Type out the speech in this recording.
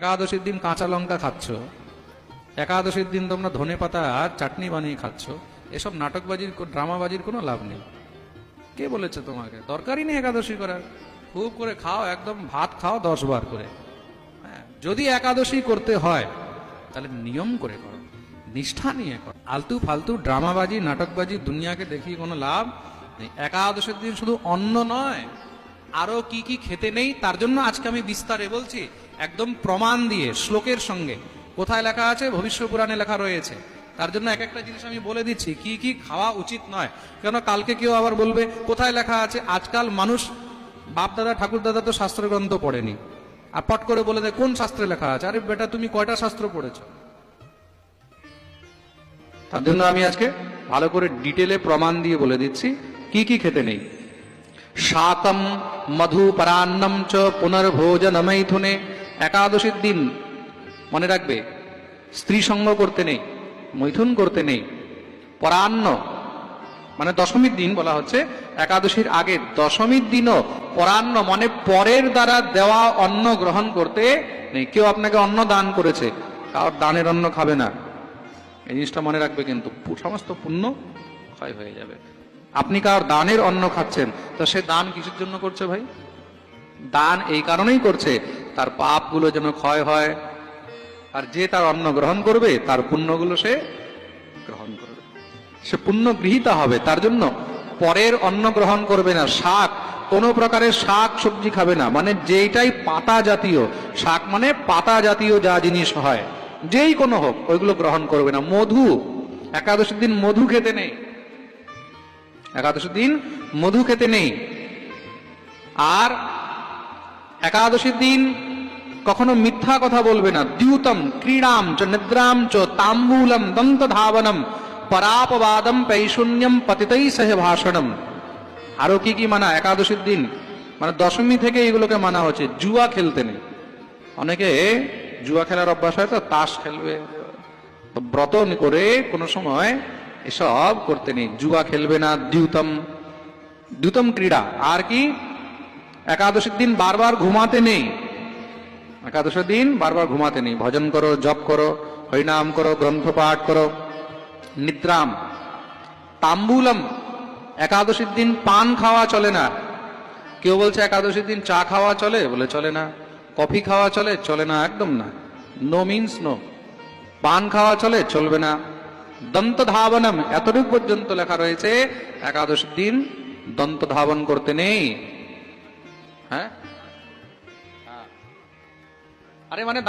একাদশীর দিন কাঁচা লঙ্কা খাচ্ছ, একাদশীর দিন তোমরা ধনে পাতা চাটনি বানিয়ে খাচ্ছ, এসব নাটকবাজির ড্রামাবাজির কোনো লাভ নেই। কে বলেছে তোমাকে? দরকারই নেই একাদশী করার। খুব করে খাও, একদম ভাত খাও 10 বার করে। হ্যাঁ, যদি একাদশী করতে হয় তাহলে নিয়ম করে করো, নিষ্ঠা নিয়ে করো। আলতু ফালতু ড্রামাবাজি নাটকবাজি দুনিয়াকে দেখিয়ে কোনো লাভ নেই। একাদশের দিন শুধু অন্ন নয়, আরো কি কি খেতে নেই তার জন্য আজকে আমি বিস্তারে বলছি, একদম প্রমাণ দিয়ে শ্লোকের সঙ্গে। কোথায় লেখা আছে? ভবিষ্য পুরাণে লেখা রয়েছে। তার জন্য এক একটা জিনিস আমি বলে দিচ্ছি কি কি খাওয়া উচিত নয়, কেন কালকে কেউ আবার বলবে কোথায় লেখা আছে। আজকাল মানুষ বাপ দাদা ঠাকুর দাদা তো শাস্ত্র গ্রন্থ পড়েনি, আর পট করে বলে দেয় কোন শাস্ত্রে লেখা আছে। আরে বেটা, তুমি কয়টা শাস্ত্র পড়েছো? তার জন্য আমি আজকে ভালো করে ডিটেলে প্রমাণ দিয়ে বলে দিচ্ছি কি কি খেতে নেই। শাকম মধু পরান্নম চ পুনর্ভোজন মৈথুনে। একাদশীর দিন মনে রাখবে, স্ত্রী সঙ্গ করতে নেই, মৈথুন করতে নেই। পরান্ন মানে দশমীর দিন বলা হচ্ছে, একাদশীর আগে দশমীর দিনও পরান্ন মানে পরের দ্বারা দেওয়া অন্ন গ্রহণ করতে নেই। কেউ আপনাকে অন্ন দান করেছে, কারোর দানের অন্ন খাবে না, এই জিনিসটা মনে রাখবে, কিন্তু সমস্ত পুণ্য ক্ষয় হয়ে যাবে। আপনি কার দানের অন্ন খাচ্ছেন, তো সে দান কিসের জন্য করছে ভাই? দান এই কারণেই করছে তার পাপগুলো যেন ক্ষয় হয়, আর যে তার অন্ন গ্রহণ করবে তার পুণ্যগুলো সে গ্রহণ করবে, সে পুণ্য গৃহীতা হবে। তার জন্য পরের অন্ন গ্রহণ করবে না। শাক, কোন প্রকারের শাক সবজি খাবে না, মানে যেটাই পাতা জাতীয়, শাক মানে পাতা জাতীয় যা জিনিস হয় যেই কোনো হোক, ওইগুলো গ্রহণ করবে না। মধু, একাদশীর দিন মধু খেতে নেই, একাদশীর দিন মধু খেতে নেই। আর একাদশীর দিন কখনো মিথ্যা কথা বলবে না। দ্যুতম ক্রীড়াম চ নিদ্রাম চ তাম্বুলম দন্ত ধাবনম পরাপবাদম পৈশূন্যম পতিতৈ সহ ভাষণম। আরো কি কি মানা একাদশীর দিন, মানে দশমী থেকে এগুলোকে মানা হচ্ছে। জুয়া খেলতে নেই। অনেকে জুয়া খেলার অভ্যাস হয়, তো তাস খেলবে, ব্রত করে কোনো সময় এসব করতে নেই। জুয়া খেলবে না। দ্যুতম, দ্যুতম ক্রীড়া। আর কি? একাদশীর দিন বারবার ঘুমাতে নেই। একাদশের দিন বারবার ঘুমাতে নেই। ভজন করো, জপ করো, হরিনাম করো, গ্রন্থ পাঠ করো। নিদ্রাম। তাম্বুলম, একাদশীর দিন পান খাওয়া চলে না। কেউ বলছে একাদশীর দিন চা খাওয়া চলে, বলে চলে না। কফি খাওয়া চলে, চলে না, একদম না। No means no. পান খাওয়া চলে, চলবে না। দন্ত ধাবনম, এতটুকু পর্যন্ত লেখা রয়েছে একাদশীর দিন দন্ত ধাবন করতে নেই। হ্যাঁ, আরে মানে